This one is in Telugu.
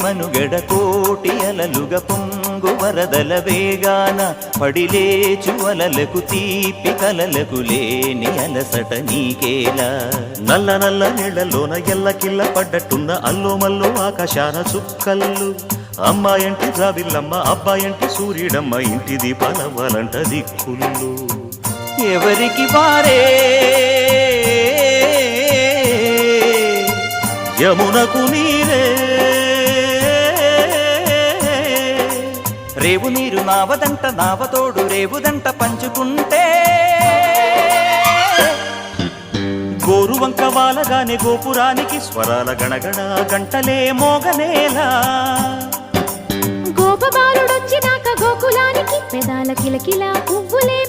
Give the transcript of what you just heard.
మనుగడ కోటి అలలుగా పొంగు వరదల వేగాన పడిలేచు అలలకు తీపి కలలకు లేని అలసట నీకేలా నల్ల నల్ల నీళ్లలోన ఎల్లకిల్ల పడ్డట్టున్న అల్లో మల్లో ఆకాశాన చుక్కల్లు అమ్మాయంటి రావిల్లమ్మ అబ్బాయంటి సూర్యుడమ్మ ఇంటి దీపాలవ్వాలంట దిక్కులు ఎవరికి వారే యమునకు నీరే రేవు నీరు నావదంట నావతోడు రేవుదంట పంచుకుంటే గోరువంక వాలగానే గోపురానికి స్వరాల గణగణ గంటలే మోగనేలా గోపబాలుడొచ్చినాక గోకులానికి పెదాల కిలకిల పువ్వులే